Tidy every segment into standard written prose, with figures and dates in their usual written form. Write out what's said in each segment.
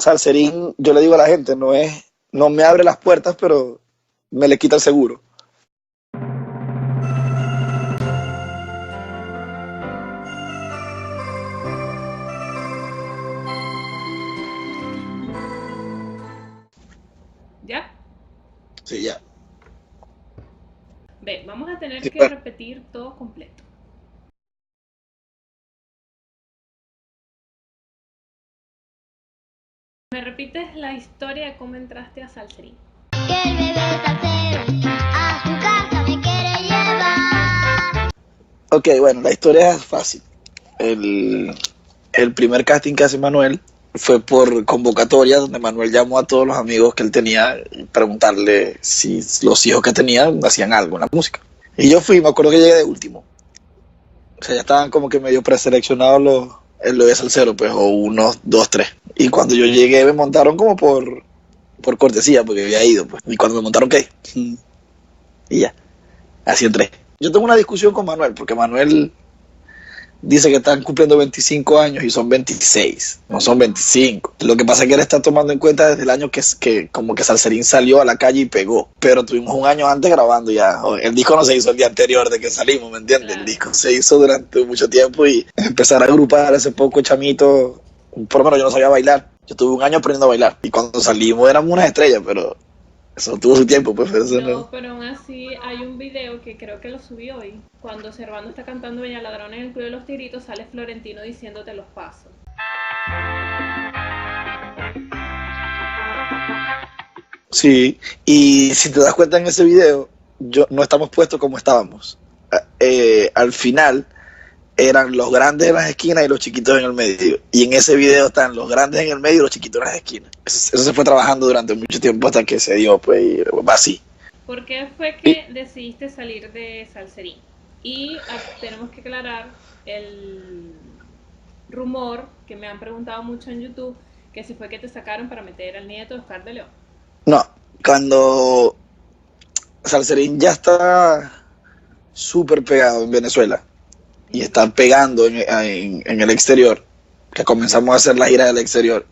Salserín, yo le digo a la gente, no me abre las puertas, pero me le quita el seguro. ¿Ya? Sí, ya. Ve, vamos a tener Sí, que bueno. repetir todo completo. ¿Me repites la historia de cómo entraste a Salserín? Que el bebé salsero a su casa me quiere llevar. Ok, bueno, la historia es fácil. El, el primer casting que hace Manuel fue por convocatoria, donde Manuel llamó a todos los amigos que él tenía y preguntarle si los hijos que tenía hacían algo en la música. Y yo fui, me acuerdo que llegué de último. O sea, ya estaban como que medio preseleccionados el de Salcero, pues, o unos, dos, tres. Y cuando yo llegué me montaron como por cortesía, porque había ido, pues. Y cuando me montaron, ¿qué? Y ya, así entré. Yo tengo una discusión con Manuel, porque Manuel dice que están cumpliendo 25 años y son 26, no son 25. Lo que pasa es que él está tomando en cuenta desde el año que como que Salserín salió a la calle y pegó, pero tuvimos un año antes grabando ya. El disco no se hizo el día anterior de que salimos, ¿me entiendes? Claro. El disco se hizo durante mucho tiempo y empezar a agrupar hace poco chamito, por lo menos yo no sabía bailar. Yo tuve un año aprendiendo a bailar y cuando salimos éramos unas estrellas, pero eso tuvo su tiempo, pues. Eso No, pero aún así hay un video que creo que lo subí hoy. Cuando Servando está cantando Bella Ladrona en el Club de los Tigritos, sale Florentino diciéndote los pasos. Sí, y si te das cuenta en ese video, no estamos puestos como estábamos. Al final eran los grandes en las esquinas y los chiquitos en el medio. Y en ese video están los grandes en el medio y los chiquitos en las esquinas. Eso se fue trabajando durante mucho tiempo hasta que se dio, pues, y va así. ¿Por qué fue Y, que decidiste salir de Salserín? Y tenemos que aclarar el rumor que me han preguntado mucho en YouTube, que si fue que te sacaron para meter al nieto de Oscar de León. no, cuando Salserín ya está súper pegado en Venezuela y está pegando en el exterior, que comenzamos a hacer la gira del exterior,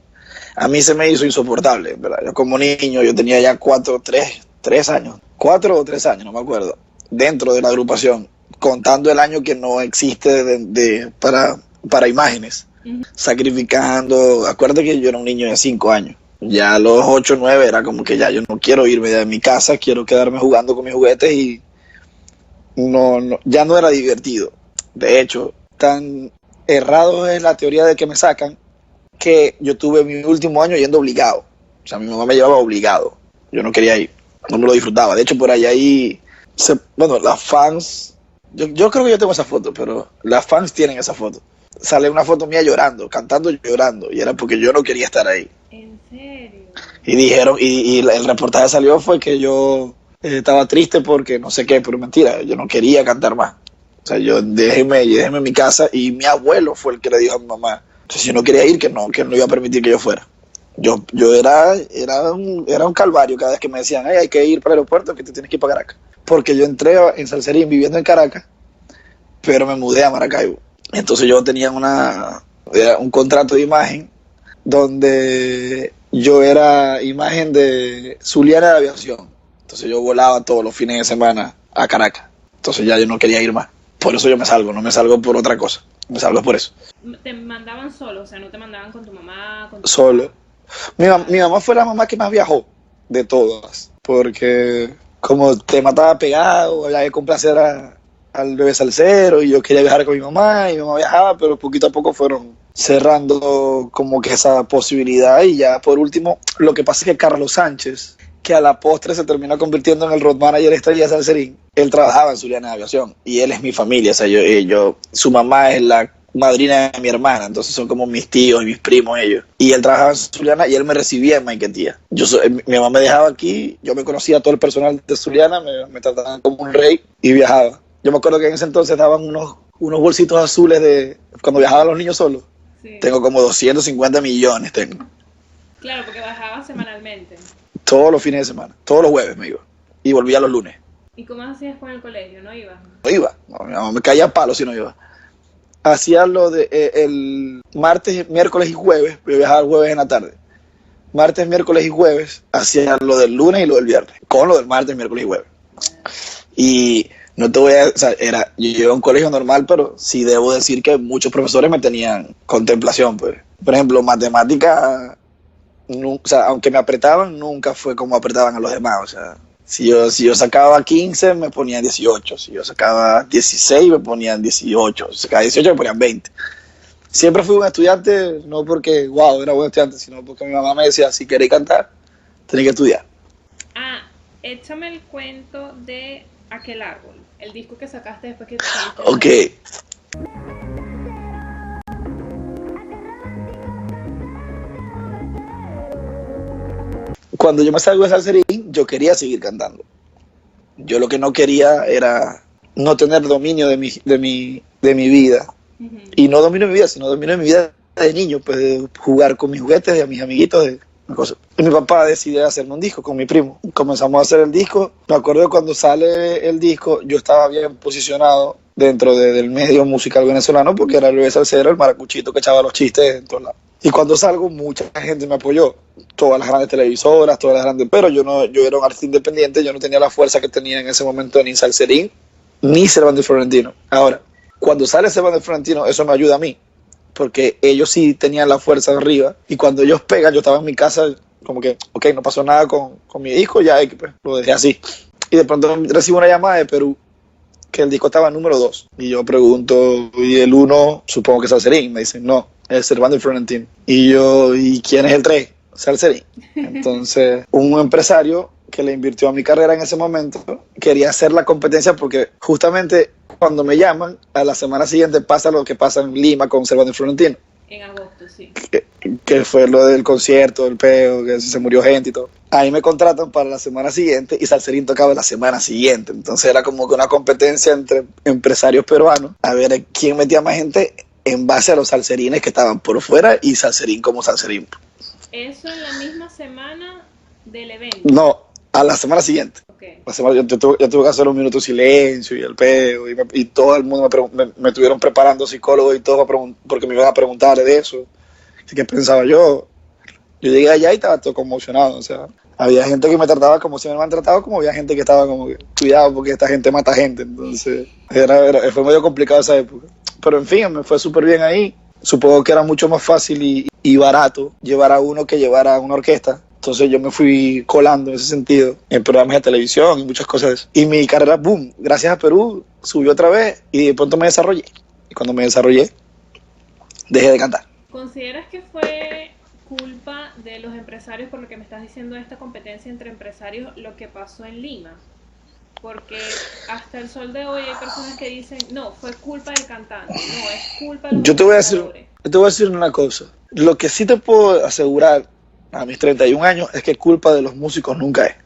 a mí se me hizo insoportable, ¿verdad? Yo como niño, yo tenía ya 3 años, 4 o 3 años, no me acuerdo, dentro de la agrupación, contando el año que no existe para imágenes, sacrificando. Acuérdate que yo era un niño de 5 años. Ya a los 8 o 9 era como que ya yo no quiero irme de mi casa, quiero quedarme jugando con mis juguetes y ya no era divertido. De hecho, tan errado es la teoría de que me sacan que yo tuve mi último año yendo obligado. O sea, mi mamá me llevaba obligado. Yo no quería ir, no me lo disfrutaba. De hecho, por allá bueno, las fans, yo creo que yo tengo esa foto, pero las fans tienen esa foto. Sale una foto mía llorando, cantando y llorando, y era porque yo no quería estar ahí. ¿En serio? Y dijeron, y el reportaje salió fue que yo estaba triste porque no sé qué, pero mentira, yo no quería cantar más. O sea, déjeme en mi casa, y mi abuelo fue el que le dijo a mi mamá, entonces, si yo no quería ir, que no iba a permitir que yo fuera. Yo era un calvario cada vez que me decían, hay que ir para el aeropuerto, que te tienes que ir para Caracas. Porque yo entré en Salserín viviendo en Caracas, pero me mudé a Maracaibo. Entonces yo tenía un contrato de imagen donde yo era imagen de Zuliana de Aviación. Entonces yo volaba todos los fines de semana a Caracas. Entonces ya yo no quería ir más. Por eso yo me salgo, no me salgo por otra cosa. Me salgo por eso. Te mandaban solo, o sea, no te mandaban con tu mamá, con tu Solo. papá. Mi mamá fue la mamá que más viajó de todas. Porque como te mataba pegado, había que complacer al bebé salsero y yo quería viajar con mi mamá y mi mamá viajaba, pero poquito a poco fueron cerrando como que esa posibilidad. Y ya por último, lo que pasa es que Carlos Sánchez, que a la postre se terminó convirtiendo en el road manager estrella de Salserín, él trabajaba en Zuliana de Aviación y él es mi familia. O sea, su mamá es la madrina de mi hermana, entonces son como mis tíos y mis primos ellos. Y él trabajaba en Zuliana y él me recibía en Maiquetía. Mi mamá me dejaba aquí, yo me conocía a todo el personal de Zuliana, me trataban como un rey y viajaba. Yo me acuerdo que en ese entonces daban unos bolsitos azules de cuando viajaban los niños solos. Sí. Tengo como 250 millones, tengo. Claro, porque bajabas semanalmente. Todos los fines de semana, todos los jueves me iba. Y volvía los lunes. ¿Y cómo hacías con el colegio? ¿No ibas? No iba, no, mi mamá me caía a palo si no iba. Hacía lo de el martes, miércoles y jueves, yo viajaba el jueves en la tarde. martes, miércoles y jueves, hacía lo del lunes y lo del viernes, con lo del martes, miércoles y jueves. Y no te voy a, o sea, yo iba a un colegio normal, pero sí debo decir que muchos profesores me tenían contemplación, pues. Por ejemplo, matemática, o sea, aunque me apretaban, nunca fue como apretaban a los demás, o sea, si yo sacaba 15, me ponían 18, si yo sacaba 16, me ponían 18, si sacaba 18, me ponían 20. Siempre fui un estudiante, no porque, wow, era buen estudiante, sino porque mi mamá me decía, si queréis cantar, tenés que estudiar. Ah, échame el cuento de Aquel Árbol, el disco que sacaste después que te saliste. Ok. Cuando yo me salgo de Salserín, yo quería seguir cantando. Yo lo que no quería era no tener dominio de mi vida. Uh-huh. Y no dominio de mi vida, sino dominio de mi vida de niño, pues de jugar con mis juguetes, de mis amiguitos, de cosas. Y mi papá decidió hacerme un disco con mi primo. Comenzamos a hacer el disco. Me acuerdo de cuando sale el disco, yo estaba bien posicionado dentro del medio musical venezolano porque era el bebé salsero, el maracuchito que echaba los chistes en todos lados. Y cuando salgo, mucha gente me apoyó. Todas las grandes televisoras, todas las grandes... Pero yo era un artista independiente, yo no tenía la fuerza que tenía en ese momento ni Salserín, ni Servando y Florentino. Ahora, cuando sale Servando y Florentino, eso me ayuda a mí, porque ellos sí tenían la fuerza de arriba, y cuando ellos pegan, yo estaba en mi casa, como que, ok, no pasó nada con mi disco, ya pues, lo dejé así. Y de pronto recibo una llamada de Perú, que el disco estaba número 2, y yo pregunto, ¿y el 1? Supongo que es Salserín. Me dicen, no, es Servando y Florentino. Y yo, ¿y quién es el 3? Salserín. Entonces, un empresario que le invirtió a mi carrera en ese momento quería hacer la competencia porque justamente cuando me llaman, a la semana siguiente pasa lo que pasa en Lima con Servando y Florentino. En agosto, sí. Que fue lo del concierto, el peo, que se murió gente y todo. Ahí me contratan para la semana siguiente y Salserín tocaba la semana siguiente. Entonces era como que una competencia entre empresarios peruanos a ver quién metía más gente en base a los salserines que estaban por fuera y Salserín como Salserín. Eso en la misma semana del evento. No, a la semana siguiente. Okay. La semana, yo tuve que hacer un minuto de silencio y el peo y todo el mundo me estuvieron preparando psicólogos y todo porque me iban a preguntar de eso. Así que pensaba yo llegué allá y estaba todo conmocionado, o sea, había gente que me trataba como si me han tratado, como había gente que estaba como que, cuidado porque esta gente mata gente, entonces fue medio complicado esa época. Pero en fin, me fue súper bien ahí. Supongo que era mucho más fácil y barato llevar a uno que llevar a una orquesta. Entonces yo me fui colando en ese sentido, en programas de televisión y muchas cosas. Y mi carrera, boom, gracias a Perú, subió otra vez y de pronto me desarrollé. Y cuando me desarrollé, dejé de cantar. ¿Consideras que fue culpa de los empresarios, por lo que me estás diciendo de esta competencia entre empresarios, lo que pasó en Lima? Porque hasta el sol de hoy hay personas que dicen, no, fue culpa del cantante, no, es culpa de los Yo te voy a decir una cosa. Lo que sí te puedo asegurar a mis 31 años es que culpa de los músicos nunca es.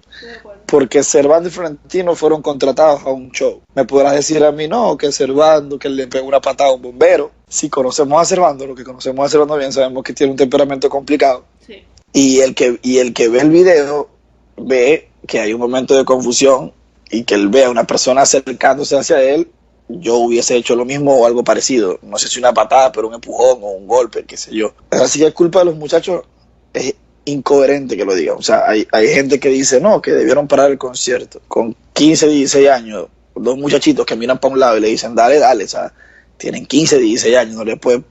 Porque Servando y Florentino fueron contratados a un show. Me podrás decir a mí, no, que Servando, que le pegó una patada a un bombero. Si conocemos a Servando, lo que conocemos a Servando bien, sabemos que tiene un temperamento complicado. Sí. Y el que ve el video ve que hay un momento de confusión y que él ve a una persona acercándose hacia él. Yo hubiese hecho lo mismo o algo parecido. No sé si una patada, pero un empujón o un golpe, qué sé yo. Así que es culpa de los muchachos. Es incoherente que lo digan. O sea, hay gente que dice, no, que debieron parar el concierto. Con 15, 16 años, dos muchachitos que miran para un lado y le dicen, dale, dale. O sea, tienen 15, 16 años, no le puede...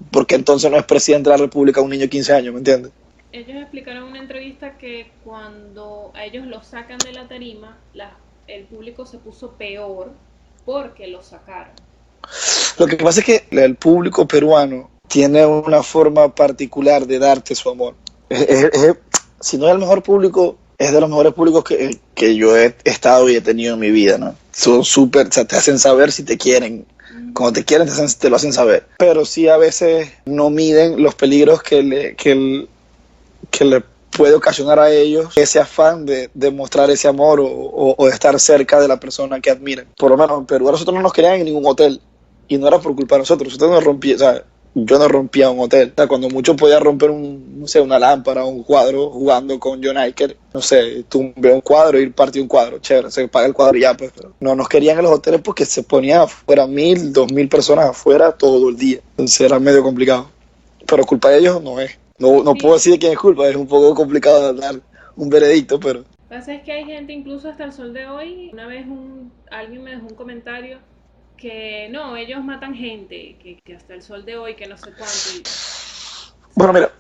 Porque entonces no es presidente de la República un niño de 15 años, ¿me entiendes? Ellos explicaron en una entrevista que cuando a ellos los sacan de la tarima, el público se puso peor porque los sacaron. Lo que pasa es que el público peruano tiene una forma particular de darte su amor. Si no es el mejor público, es de los mejores públicos que yo he estado y he tenido en mi vida, ¿no? Son súper, o sea, te hacen saber si te quieren. Cuando te quieren, te lo hacen saber. Pero sí a veces no miden los peligros que le puede ocasionar a ellos ese afán de mostrar ese amor o de estar cerca de la persona que admiran. Por lo menos en Perú a nosotros no nos querían en ningún hotel y no era por culpa de nosotros. Nosotros no rompíamos, o sea, yo no rompía un hotel. O sea, cuando mucho podía romper una lámpara o un cuadro jugando con John Iker, no sé, tumbé un cuadro y partí un cuadro, chévere, se paga el cuadro y ya, pues. Pero no nos querían en los hoteles porque se ponían afuera 1,000, 2,000 personas afuera todo el día. Entonces era medio complicado. Pero culpa de ellos no es. No Sí. puedo decir de quién es culpa, es un poco complicado dar un veredicto, pero Lo que pasa es que hay gente, incluso hasta el sol de hoy, una vez alguien me dejó un comentario que no, ellos matan gente, que hasta el sol de hoy, que no sé cuánto. O bueno, sea, mira,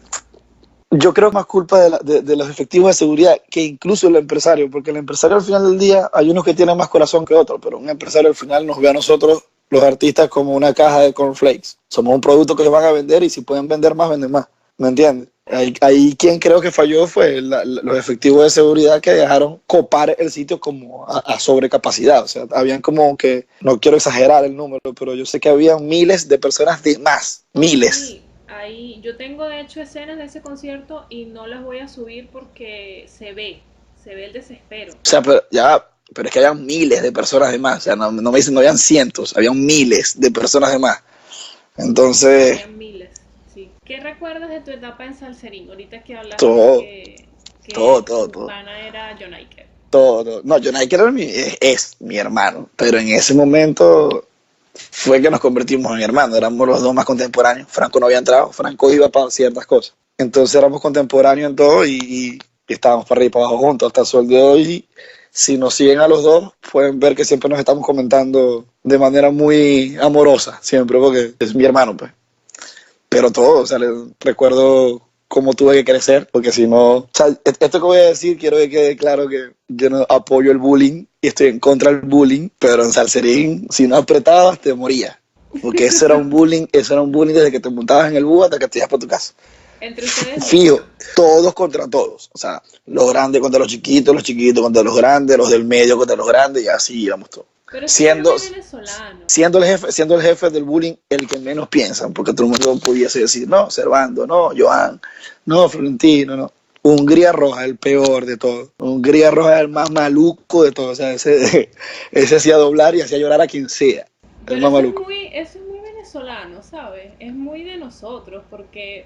yo creo que más culpa de los efectivos de seguridad que incluso el empresario, porque el empresario al final del día hay unos que tienen más corazón que otros, pero un empresario al final nos ve a nosotros, los artistas, como una caja de cornflakes. Somos un producto que van a vender y si pueden vender más, venden más. ¿Me entiendes? Ahí quien creo que falló fue los efectivos de seguridad que dejaron copar el sitio como a sobrecapacidad. O sea, habían como que, no quiero exagerar el número, pero yo sé que había miles de personas de más, miles. sí, ahí yo tengo de hecho escenas de ese concierto y no las voy a subir porque se ve el desespero. O sea, pero es que habían miles de personas de más. O sea, no me dicen, no habían cientos, habían miles de personas de más. Entonces, Habían miles, sí. ¿Qué recuerdas de tu etapa en Salserín? Ahorita que hablaste todo, que tu todo. pana era John Iker. Todo. No, John Iker es mi hermano, pero en ese momento fue que nos convertimos en hermanos, éramos los dos más contemporáneos. Franco no había entrado, Franco iba para ciertas cosas. Entonces éramos contemporáneos en todo y estábamos para arriba y para abajo juntos hasta el sol de hoy. Si nos siguen a los dos, pueden ver que siempre nos estamos comentando de manera muy amorosa, siempre, porque es mi hermano, pues. Pero todo, o sea, recuerdo cómo tuve que crecer, porque si no, o sea, esto que voy a decir, quiero que quede claro que yo no apoyo el bullying y estoy en contra del bullying, pero en Salserín, si no apretabas, te morías. Porque eso era un bullying desde que te montabas en el bus hasta que te ibas para tu casa. Entre ustedes dos. Fijo, todos contra todos. O sea, los grandes contra los chiquitos contra los grandes, los del medio contra los grandes, y así íbamos todos. Pero eso es Siendo, muy venezolano. siendo el jefe del bullying el que menos piensan, porque todo el mundo pudiese decir, no, Servando, no, Joan, no, Florentino, no. Hungría Roja, el peor de todos. Hungría Roja es el más maluco de todos. O sea, ese hacía doblar y hacía llorar a quien sea. El Pero más maluco. eso es muy venezolano, ¿sabes? Es muy de nosotros, porque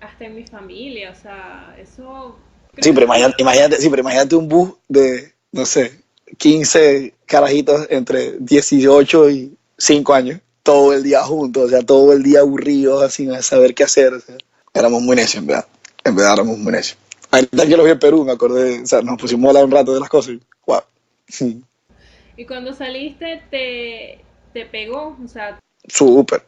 hasta en mi familia, o sea, eso creo Sí, que pero es muy imagínate un bus de, no sé, 15 carajitos entre 18 y 5 años, todo el día juntos, o sea, todo el día aburridos, sin saber qué hacer. O sea, éramos muy necios, en verdad. En verdad éramos muy necios. Ahorita que lo vi en Perú, me acordé, o sea, nos pusimos a hablar un rato de las cosas y, wow. Y cuando saliste, te pegó, o sea, Súper.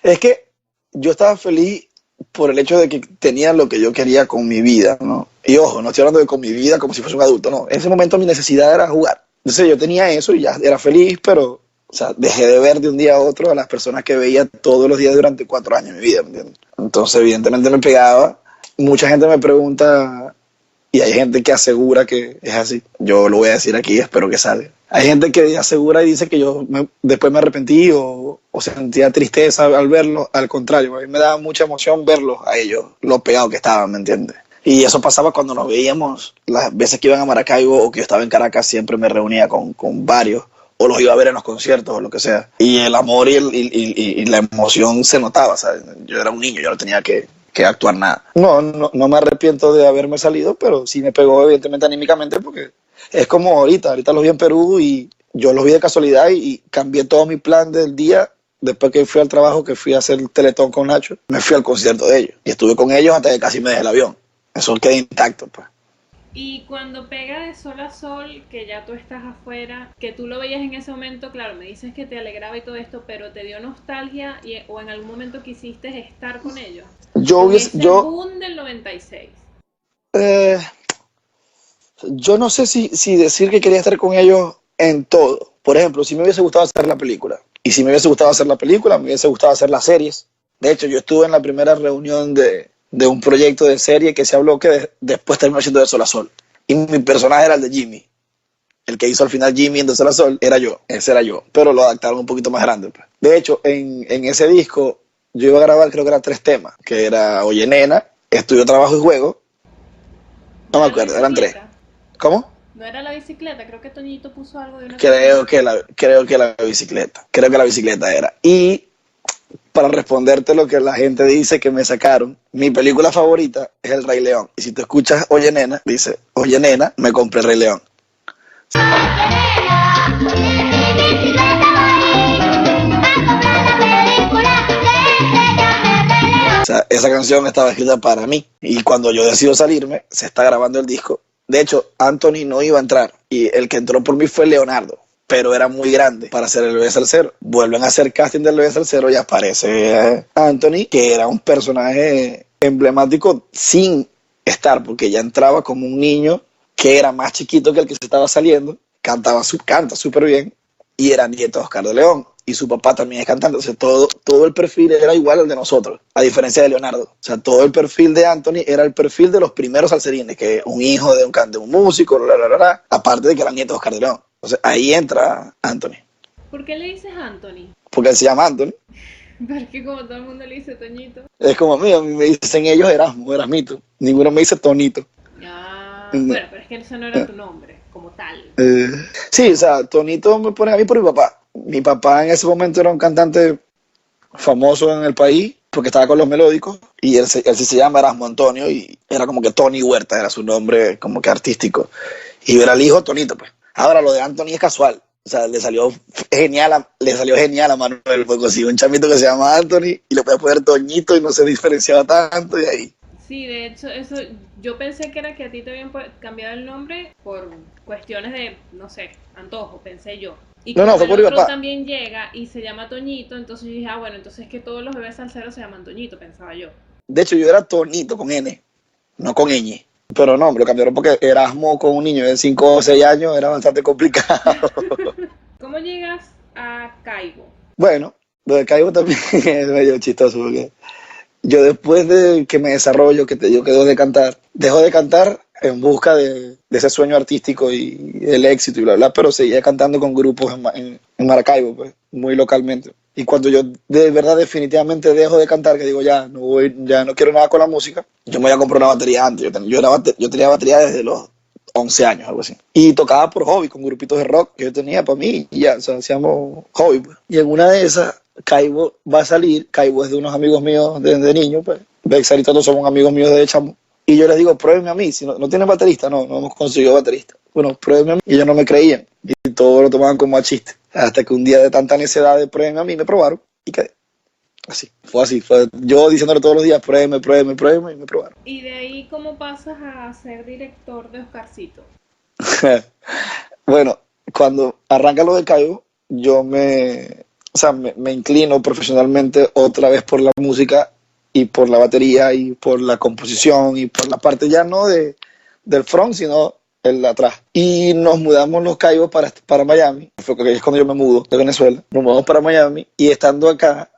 Es que yo estaba feliz por el hecho de que tenía lo que yo quería con mi vida, ¿no? Y ojo, no estoy hablando de con mi vida como si fuese un adulto, no. En ese momento mi necesidad era jugar. Entonces yo tenía eso y ya era feliz, pero, o sea, dejé de ver de un día a otro a las personas que veía todos los días durante 4 años de mi vida, ¿me entiendes? Entonces, evidentemente me pegaba. Mucha gente me pregunta, y hay gente que asegura que es así. Yo lo voy a decir aquí, espero que salga. Hay gente que asegura y dice que después me arrepentí o sentía tristeza al verlo. Al contrario, a mí me daba mucha emoción verlos a ellos, lo pegados que estaban, ¿me entiendes? Y eso pasaba cuando nos veíamos. Las veces que iban a Maracaibo o que yo estaba en Caracas, siempre me reunía con varios o los iba a ver en los conciertos o lo que sea. Y el amor y la emoción se notaba, ¿sabes? Yo era un niño, yo no tenía que actuar nada. No me arrepiento de haberme salido, pero sí me pegó evidentemente anímicamente porque es como ahorita los vi en Perú y yo los vi de casualidad y cambié todo mi plan del día. Después que fui al trabajo, que fui a hacer el Teletón con Nacho, me fui al concierto de ellos y estuve con ellos hasta que casi me dejé el avión. Eso queda intacto, pues. y cuando pega de sol a sol, que ya tú estás afuera, que tú lo veías en ese momento, claro, me dices que te alegraba y todo esto, pero te dio nostalgia o en algún momento quisiste estar con ellos. Con ese boom del 96. Eh, yo no sé si decir que quería estar con ellos en todo. Por ejemplo, si me hubiese gustado hacer la película, y si me hubiese gustado hacer la película, me hubiese gustado hacer las series. De hecho, yo estuve en la primera reunión de un proyecto de serie que se habló que después terminó siendo de Sol a Sol. Y mi personaje era el de Jimmy. El que hizo al final Jimmy en De Sol a Sol era yo. Ese era yo. Pero lo adaptaron un poquito más grande, pues. De hecho, en ese disco yo iba a grabar, creo que eran 3 temas. Que era Oye Nena, Estudio, Trabajo y Juego. No me acuerdo, eran 3. ¿Cómo? No era la bicicleta, creo que Toñito puso algo de una Creo que la bicicleta. Creo que la bicicleta era. Y para responderte lo que la gente dice que me sacaron, mi película favorita es El Rey León. Y si tú escuchas Oye Nena, dice, Oye Nena, me compré El Rey León. sea, esa canción estaba escrita para mí. Y cuando yo decido salirme, se está grabando el disco. De hecho, Anthony no iba a entrar. Y el que entró por mí fue Leonardo. Pero era muy grande para hacer el bebé salsero. Vuelven a hacer casting del bebé salsero y aparece Anthony, que era un personaje emblemático sin estar, porque ya entraba como un niño que era más chiquito que el que se estaba saliendo. Canta súper bien y era nieto de Oscar de León. Y su papá también es cantante. Entonces todo el perfil era igual al de nosotros, a diferencia de Leonardo. O sea, todo el perfil de Anthony era el perfil de los primeros salserines, que un hijo de un músico, aparte de que era nieto de Oscar de León. Entonces ahí entra Anthony. ¿Por qué le dices Anthony? Porque él se llama Anthony. Porque como todo el mundo le dice Toñito. Es como a mí me dicen ellos Erasmo, Erasmito. Ninguno me dice Tonito. Ah, bueno, pero es que eso no era tu nombre, como tal. Sí, o sea, Tonito me pone a mí por mi papá. Mi papá en ese momento era un cantante famoso en el país porque estaba con los melódicos y él sí se llama Erasmo Antonio y era como que Tony Huerta, era su nombre como que artístico. Y yo era el hijo Tonito, pues. Ahora lo de Anthony es casual. O sea, le salió genial a Manuel, porque consiguió un chamito que se llama Anthony y le puede poner Toñito y no se diferenciaba tanto y ahí. Sí, de hecho, eso yo pensé que era que a ti te habían cambiado el nombre por cuestiones de, no sé, antojo, pensé yo. Y No, como fue el por mi otro papá. también llega y se llama Toñito, entonces yo dije, ah, bueno, entonces es que todos los bebés salseros se llaman Toñito, pensaba yo. De hecho, yo era Tonito con N, no con ñ. Pero no, me lo cambiaron porque Erasmo con un niño de 5 o 6 años era bastante complicado. ¿Cómo llegas a Caibo? Bueno, lo de Caibo también es medio chistoso porque yo después de que me desarrollo, que te digo que dejo de cantar en busca de ese sueño artístico y el éxito y bla, bla, pero seguía cantando con grupos en Maracaibo, pues, muy localmente. Y cuando yo de verdad definitivamente dejo de cantar, que digo ya no quiero nada con la música, yo me voy a comprar una batería antes. Yo tenía batería desde los 11 años, algo así. Y tocaba por hobby, con grupitos de rock que yo tenía para mí, y ya, o sea, hacíamos hobby, pues. Y en una de esas, Caibo va a salir. Caibo es de unos amigos míos desde niño, pues. Bexar y todos somos amigos míos de chamo. Y yo les digo, pruébenme a mí. Si no tienen baterista, no hemos conseguido baterista. Bueno, pruébenme a mí. Y ellos no me creían. Y todos lo tomaban como a chiste. Hasta que un día de tanta necedad de pruébenme a mí, me probaron y quedé. Así. Fue yo diciéndole todos los días, pruébenme, y me probaron. Y de ahí, ¿cómo pasas a ser director de Oscarcito? Bueno, cuando arranca lo de Caibo, yo me inclino profesionalmente otra vez por la música y por la batería y por la composición y por la parte ya no del front, sino el de atrás. Y nos mudamos los Caibos para Miami. Es cuando yo me mudo de Venezuela. Nos mudamos para Miami y estando acá,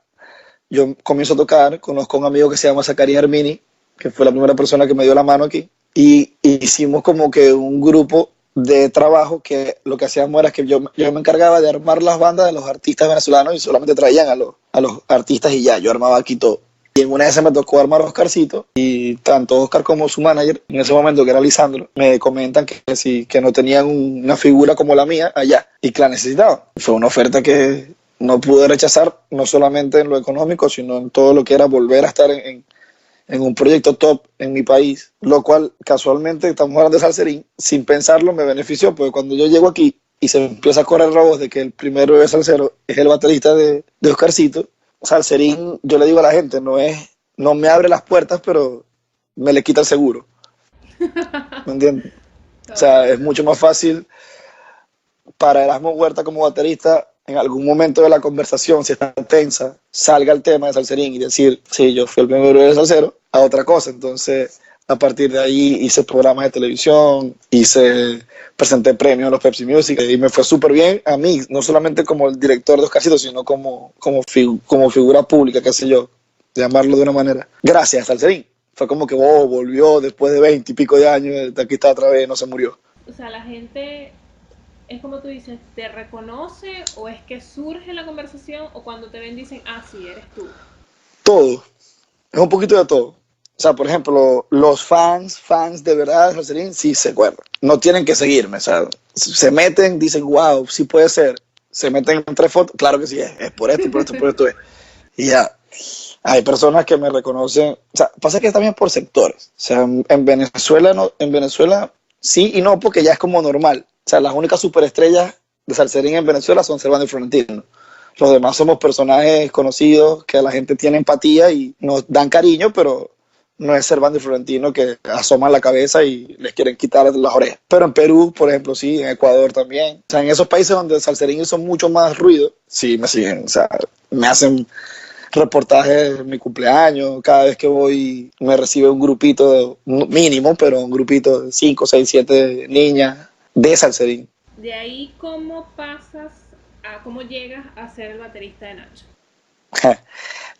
yo comienzo a tocar, conozco a un amigo que se llama Zacarías Hermini, que fue la primera persona que me dio la mano aquí, y hicimos como que un grupo de trabajo que lo que hacíamos era que yo me encargaba de armar las bandas de los artistas venezolanos y solamente traían a los artistas y ya, yo armaba aquí todo. Y en una de esas me tocó armar a Oscarcito y tanto Oscar como su manager, en ese momento que era Lisandro, me comentan que no tenían una figura como la mía allá y que la necesitaban. Fue una oferta que no pude rechazar, no solamente en lo económico, sino en todo lo que era volver a estar en un proyecto top en mi país, lo cual casualmente, estamos hablando de Salserín, sin pensarlo me benefició, porque cuando yo llego aquí y se empieza a correr la voz de que el primer bebé salsero es el baterista de Oscarcito, Salserín, yo le digo a la gente, no me abre las puertas, pero me le quita el seguro. ¿Me entiendes? O sea, es mucho más fácil para Erasmo Huerta como baterista, en algún momento de la conversación, si está tensa, salga el tema de Salserín y decir, sí, yo fui el primer bebé salsero, a otra cosa. Entonces, a partir de ahí hice programas de televisión, presenté premios a los Pepsi Music y me fue súper bien a mí, no solamente como el director de Oscarcito, sino como figura pública, qué sé yo, llamarlo de una manera. Gracias, Salserín. Fue como que volvió después de 20 y pico de años, aquí está otra vez, no se murió. O sea, la gente, es como tú dices, ¿te reconoce o es que surge la conversación o cuando te ven dicen, ah, sí, eres tú? Todo. Es un poquito de todo. O sea, por ejemplo, los fans de verdad de Salserín sí se acuerdan. No tienen que seguirme, o sea, se meten, dicen, wow, sí puede ser. Se meten en 3 fotos, claro que sí, es por esto, por esto, por esto. Y ya, hay personas que me reconocen. O sea, pasa que es también por sectores. O sea, en Venezuela, no, en Venezuela sí y no, porque ya es como normal. O sea, las únicas superestrellas de Salserín en Venezuela son Servando y Florentino. Los demás somos personajes conocidos que la gente tiene empatía y nos dan cariño, pero no es Servando y Florentino que asoman la cabeza y les quieren quitar las orejas. Pero en Perú, por ejemplo, sí, en Ecuador también. O sea, en esos países donde el salserín hizo mucho más ruido, sí me siguen. O sea, me hacen reportajes en mi cumpleaños. Cada vez que voy me recibe un grupito mínimo, pero un grupito de 5, 6, 7 niñas de salserín. De ahí, ¿cómo pasas cómo llegas a ser el baterista de Nacho?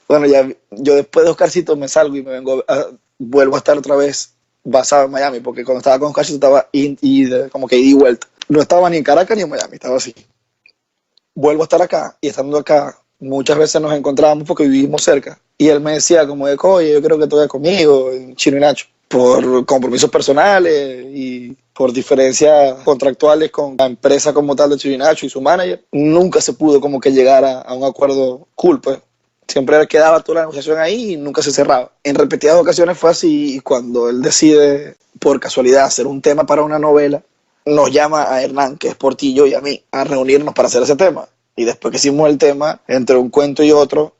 Bueno, ya yo después de Oscarcito me salgo y vuelvo a estar otra vez basado en Miami, porque cuando estaba con Oscarcito estaba como que ida y vuelta. No estaba ni en Caracas ni en Miami, estaba así. Vuelvo a estar acá y estando acá, muchas veces nos encontrábamos porque vivimos cerca. Y él me decía como de, oye, yo creo que tú vayas conmigo, en Chino y Nacho, por compromisos personales y por diferencias contractuales con la empresa como tal de Chino y Nacho y su manager. Nunca se pudo como que llegar a un acuerdo cool, pues. Siempre quedaba toda la negociación ahí y nunca se cerraba. En repetidas ocasiones fue así y cuando él decide, por casualidad, hacer un tema para una novela, nos llama a Hernán, que es Portillo, y a mí, a reunirnos para hacer ese tema. Y después que hicimos el tema, entre un cuento y otro,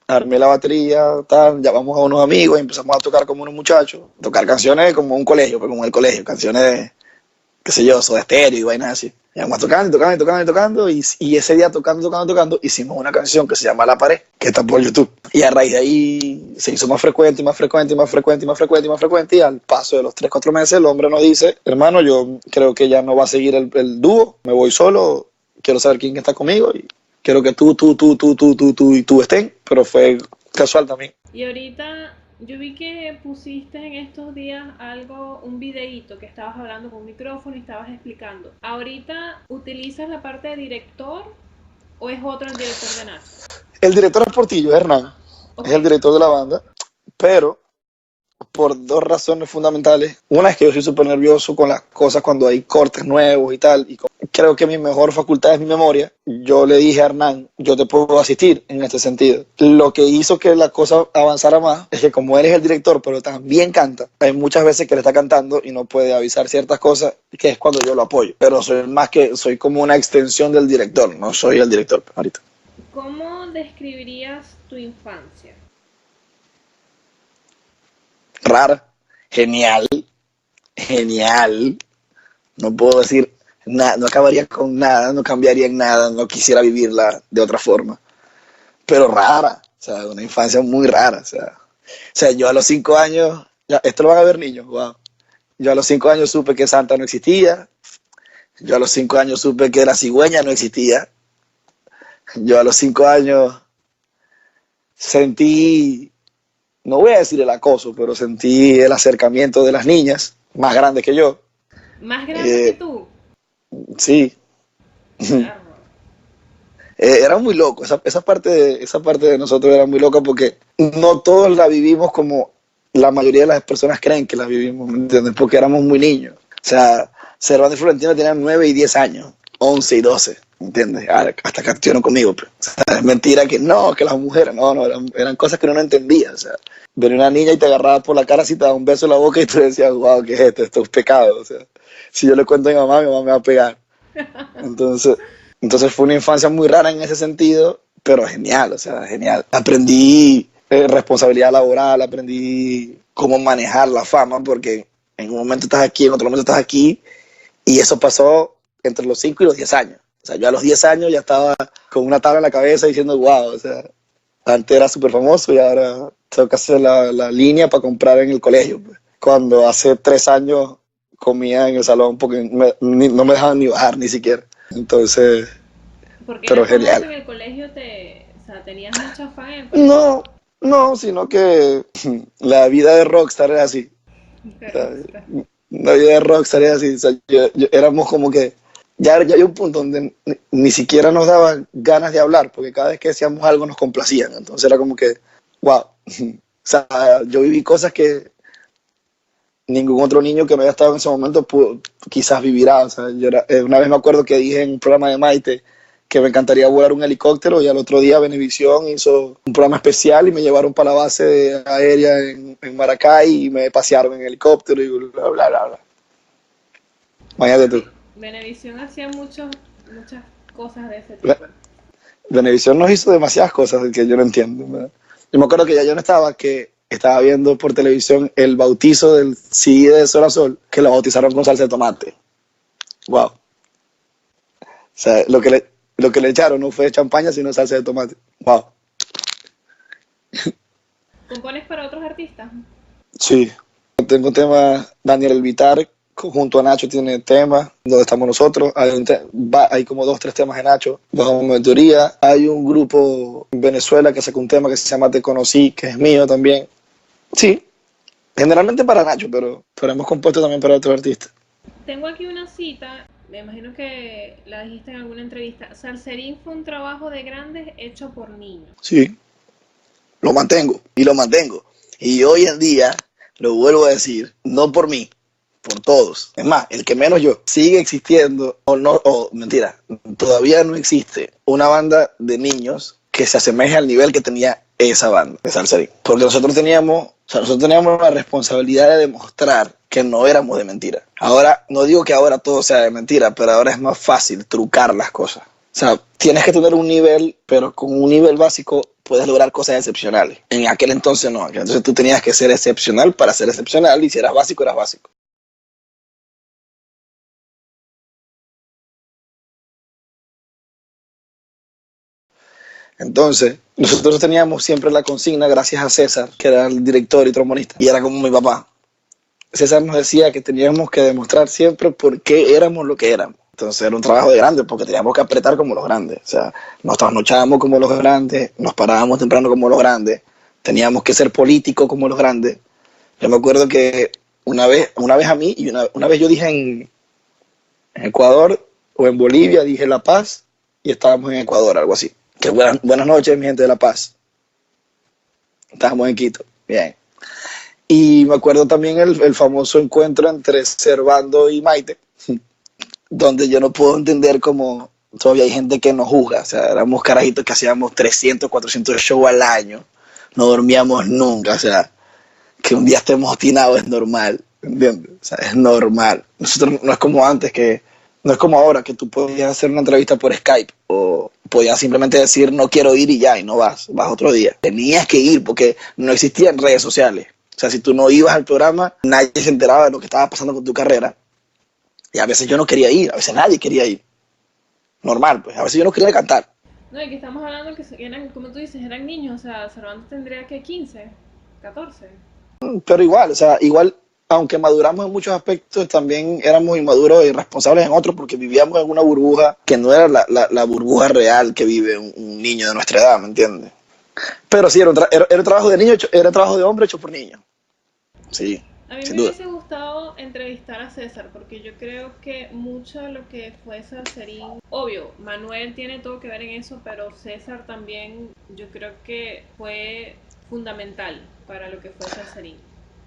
armé la batería, tal, llamamos a unos amigos y empezamos a tocar como unos muchachos. Tocar canciones como un colegio, pues como en el colegio, canciones de, qué sé yo, Soda Stereo y vainas así. Y vamos tocando, y ese día tocando, hicimos una canción que se llama La Pared, que está por YouTube. Y a raíz de ahí se hizo más frecuente, y al paso de los 3, 4 meses el hombre nos dice, hermano, yo creo que ya no va a seguir el dúo, me voy solo, quiero saber quién está conmigo, y quiero que tú y tú estén, pero fue casual también. Y ahorita yo vi que pusiste en estos días un videíto que estabas hablando con un micrófono y estabas explicando. ¿Ahorita utilizas la parte de director o es otro el director de Nacho? El director es Portillo, es Hernán, es el director de la banda, pero por 2 razones fundamentales. Una es que yo soy súper nervioso con las cosas cuando hay cortes nuevos y tal, y creo que mi mejor facultad es mi memoria. Yo le dije a Hernán, yo te puedo asistir en este sentido. Lo que hizo que la cosa avanzara más es que como él es el director, pero también canta, hay muchas veces que él está cantando y no puede avisar ciertas cosas, que es cuando yo lo apoyo. Pero soy como una extensión del director, no soy el director ahorita. ¿Cómo describirías tu infancia? Rara, genial, no puedo decir nada, no acabaría con nada, no cambiaría en nada, no quisiera vivirla de otra forma, pero rara, o sea, una infancia muy rara, o sea, yo a los 5 años, esto lo van a ver niños, wow, yo a los 5 años supe que Santa no existía, yo a los 5 años supe que la cigüeña no existía, yo a los 5 años sentí, no voy a decir el acoso, pero sentí el acercamiento de las niñas más grandes que yo. ¿Más grande que tú? Sí, Claro. era muy loco, esa parte de nosotros era muy loca porque no todos la vivimos como la mayoría de las personas creen que la vivimos, ¿me entiendes? Porque éramos muy niños. O sea, Servando y Florentino tenían 9 y 10 años, 11 y 12, ¿me entiendes? Hasta que estuvieron conmigo. Pues. O sea, es mentira que no, que las mujeres, no, eran cosas que uno no entendía. O sea, venía una niña y te agarraba por la cara, así te daba un beso en la boca y tú decías, wow, ¿qué es esto? Esto es pecado. O sea, si yo le cuento a mi mamá me va a pegar. Entonces fue una infancia muy rara en ese sentido, pero genial, o sea, genial. Aprendí responsabilidad laboral, aprendí cómo manejar la fama, porque en un momento estás aquí, en otro momento estás aquí, y eso pasó entre los 5 y los 10 años. O sea, yo a los 10 años ya estaba con una tabla en la cabeza diciendo, wow, o sea, antes era súper famoso y ahora tengo que hacer la línea para comprar en el colegio. Pues. Cuando hace 3 años comía en el salón porque no me dejaban ni bajar ni siquiera. Entonces, Porque pero eras famoso genial. en el colegio, o sea, tenías mucha fan en el colegio. No, sino que la vida de rockstar era así. La vida de rockstar era así. O sea, éramos como que ya hay un punto donde ni siquiera nos daban ganas de hablar, porque cada vez que decíamos algo nos complacían. Entonces era como que, wow. O sea, yo viví cosas que ningún otro niño que no haya estado en ese momento quizás vivirá. O sea, una vez me acuerdo que dije en un programa de Maite que me encantaría volar un helicóptero y al otro día Venevisión hizo un programa especial y me llevaron para la base aérea en Maracay y me pasearon en helicóptero y bla, bla, bla, bla. Imagínate tú. Venevisión hacía muchas cosas de ese tipo. Venevisión nos hizo demasiadas cosas que yo no entiendo, ¿verdad? Yo me acuerdo que ya yo no estaba, que estaba viendo por televisión el bautizo del CD de Sol a Sol, que lo bautizaron con salsa de tomate. Wow. O sea, lo que le echaron no fue champaña, sino salsa de tomate. Wow. ¿Compones para otros artistas? Sí. Tengo temas, Daniel Elvitar, junto a Nacho tiene temas, donde estamos nosotros, hay como 2, 3 temas de Nacho, bajo mi teoría. Hay un grupo en Venezuela que sacó un tema que se llama Te Conocí, que es mío también. Sí, generalmente para Nacho, pero hemos compuesto también para otros artistas. Tengo aquí una cita, me imagino que la dijiste en alguna entrevista. Salserín fue un trabajo de grandes hecho por niños. Sí, lo mantengo y lo mantengo. Y hoy en día, lo vuelvo a decir, no por mí, por todos. Es más, el que menos yo. Sigue existiendo, mentira, todavía no existe una banda de niños que se asemeje al nivel que tenía esa banda de Salserín. Porque nosotros teníamos la responsabilidad de demostrar que no éramos de mentira. Ahora, no digo que ahora todo sea de mentira, pero ahora es más fácil trucar las cosas. O sea, tienes que tener un nivel, pero con un nivel básico puedes lograr cosas excepcionales. En aquel entonces no. Entonces tú tenías que ser excepcional para ser excepcional, y si eras básico, eras básico. Entonces, nosotros teníamos siempre la consigna, gracias a César, que era el director y trombonista, y era como mi papá. César nos decía que teníamos que demostrar siempre por qué éramos lo que éramos. Entonces era un trabajo de grandes, porque teníamos que apretar como los grandes. O sea, nos trasnochábamos como los grandes, nos parábamos temprano como los grandes, teníamos que ser políticos como los grandes. Yo me acuerdo que una vez a mí, y una vez yo dije en Ecuador o en Bolivia, dije La Paz, y estábamos en Ecuador, algo así. Que buenas noches, mi gente de La Paz. Estábamos en Quito. Bien. Y me acuerdo también el famoso encuentro entre Servando y Maite, donde yo no puedo entender cómo todavía hay gente que nos juzga. O sea, éramos carajitos que hacíamos 300, 400 shows al año. No dormíamos nunca. O sea, que un día estemos obstinados es normal. ¿Entiendes? O sea, es normal. Nosotros no es como antes, no es como ahora, que tú podías hacer una entrevista por Skype o podías simplemente decir no quiero ir y ya, y no vas otro día. Tenías que ir porque no existían redes sociales. O sea, si tú no ibas al programa, nadie se enteraba de lo que estaba pasando con tu carrera. Y a veces yo no quería ir, a veces nadie quería ir. Normal, pues. A veces yo no quería cantar. No, y que estamos hablando que eran, como tú dices, eran niños. O sea, Cervantes tendría que 15, 14. Pero igual, aunque maduramos en muchos aspectos, también éramos inmaduros e irresponsables en otros, porque vivíamos en una burbuja que no era la burbuja real que vive un niño de nuestra edad, ¿me entiendes? Pero sí, era trabajo de niño, era trabajo de hombre hecho por niños. Sí, A mí sin me duda. hubiese gustado entrevistar a César, porque yo creo que mucho de lo que fue Salserín, obvio, Manuel tiene todo que ver en eso, pero César también yo creo que fue fundamental para lo que fue Salserín,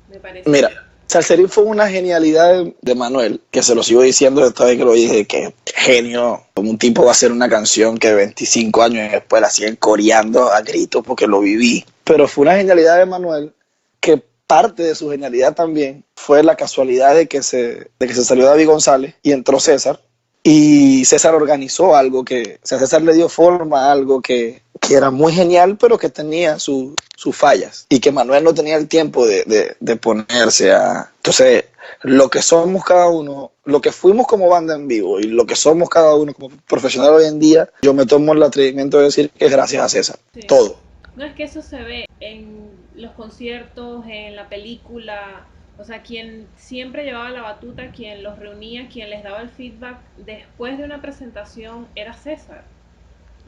me parece. Mira, Salserín fue una genialidad de Manuel, que se lo sigo diciendo esta vez que lo dije, que genio. Como un tipo va a hacer una canción que 25 años después la siguen coreando a gritos porque lo viví. Pero fue una genialidad de Manuel, que parte de su genialidad también fue la casualidad de que se salió David González y entró César. Y César organizó algo César le dio forma a algo que era muy genial, pero que tenía sus fallas. Y que Manuel no tenía el tiempo de ponerse a... Entonces, lo que somos cada uno, lo que fuimos como banda en vivo y lo que somos cada uno como profesional hoy en día, yo me tomo el atrevimiento de decir que es gracias a César. Sí. Todo. No, es que eso se ve en los conciertos, en la película. O sea, quien siempre llevaba la batuta, quien los reunía, quien les daba el feedback después de una presentación era César.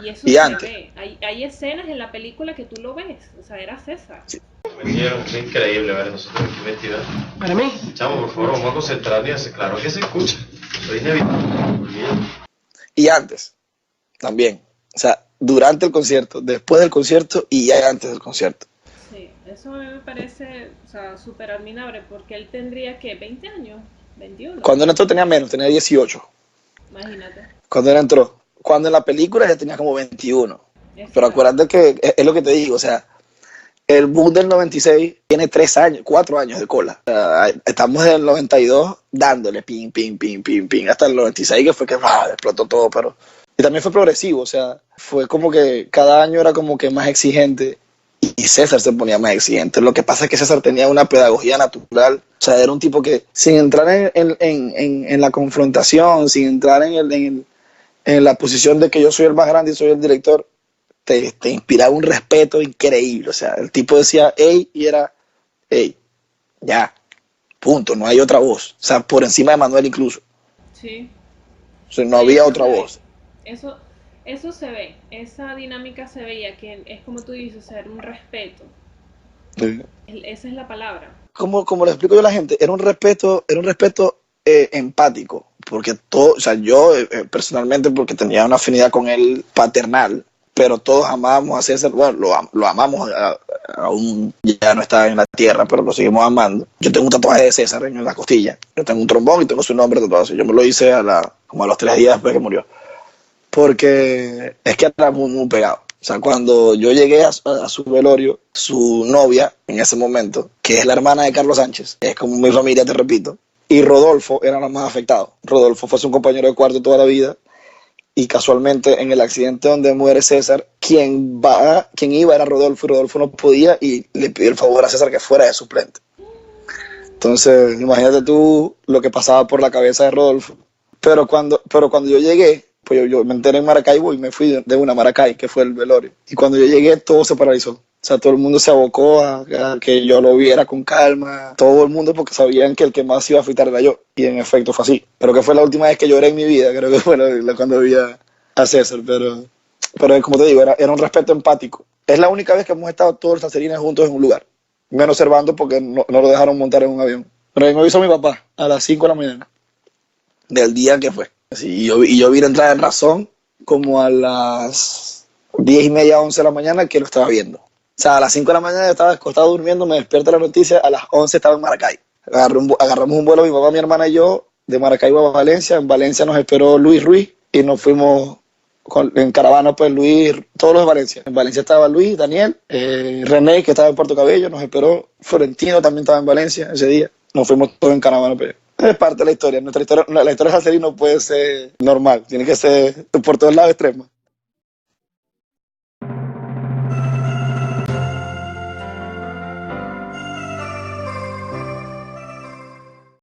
Y eso se antes. ve. Hay escenas en la película que tú lo ves. O sea, era César. Sí. Metieron, qué increíble ver nosotros aquí metidos. Para mí. Chamo, por favor, vamos a concentrarnos y hacer claro que se escucha. Eso es inevitable. Y antes, también. O sea, durante el concierto, después del concierto y ya antes del concierto. Sí, eso a mí me parece, o sea, súper admirable, porque él tendría, ¿qué? ¿20 años? ¿21? Cuando él entró tenía menos, tenía 18. Imagínate. Cuando él entró. Cuando en la película ya tenía como 21. Exacto. Pero acuérdate que es lo que te digo, o sea, el boom del 96 tiene 4 años de cola. O sea, estamos desde el 92 dándole ping, hasta el 96 que fue que explotó todo, pero Y también fue progresivo, o sea, fue como que cada año era como que más exigente y César se ponía más exigente. Lo que pasa es que César tenía una pedagogía natural, o sea, era un tipo que sin entrar en la confrontación, sin entrar en la posición de que yo soy el más grande y soy el director, te inspiraba un respeto increíble. O sea, el tipo decía, hey, y era, hey, ya, punto, no hay otra voz. O sea, por encima de Manuel incluso. Sí. O sea, no Y había eso otra se ve. voz. Eso se ve, esa dinámica se veía, que es como tú dices, o sea, era un respeto. Sí. Esa es la palabra. Como le explico yo a la gente, era un respeto empático, porque todo, o sea, yo personalmente, porque tenía una afinidad con él paternal, pero todos amábamos a César, bueno, lo amamos, aún ya no está en la tierra, pero lo seguimos amando. Yo tengo un tatuaje de César en la costilla, yo tengo un trombón y tengo su nombre tatuado, yo me lo hice como a los 3 días después que murió, porque es que era muy, muy pegado. O sea, cuando yo llegué a su velorio, su novia en ese momento, que es la hermana de Carlos Sánchez, es como mi familia, te repito, y Rodolfo era los más afectados. Rodolfo fue su compañero de cuarto toda la vida y casualmente en el accidente donde muere César, quien iba era Rodolfo y Rodolfo no podía y le pidió el favor a César que fuera de suplente. Entonces, imagínate tú lo que pasaba por la cabeza de Rodolfo. Pero cuando yo llegué, pues yo me enteré en Maracaibo y me fui de una a Maracay, que fue el velorio. Y cuando yo llegué, todo se paralizó. O sea, todo el mundo se abocó a que yo lo viera con calma. Todo el mundo, porque sabían que el que más iba a afectar era yo. Y en efecto fue así. Pero que fue la última vez que lloré en mi vida, creo que fue cuando vi a César. Pero como te digo, era un respeto empático. Es la única vez que hemos estado todos los salserines juntos en un lugar. Menos Servando porque no lo dejaron montar en un avión. Pero me avisó mi papá a las 5 de la mañana del día que fue. Sí, y yo vine a entrar en razón como a las 10:30, 11 de la mañana que lo estaba viendo. O sea, a las 5 de la mañana yo estaba acostado durmiendo, me despierta la noticia, a las 11 estaba en Maracay. Agarramos un vuelo, mi papá, mi hermana y yo, de Maracaibo a Valencia. En Valencia nos esperó Luis Ruiz y nos fuimos en caravana, pues Luis, todos los de Valencia. En Valencia estaba Luis, Daniel, René, que estaba en Puerto Cabello, nos esperó. Florentino también estaba en Valencia ese día. Nos fuimos todos en caravana, pues. Es parte de la historia. La historia de Salserín no puede ser normal, tiene que ser por todos lados extrema.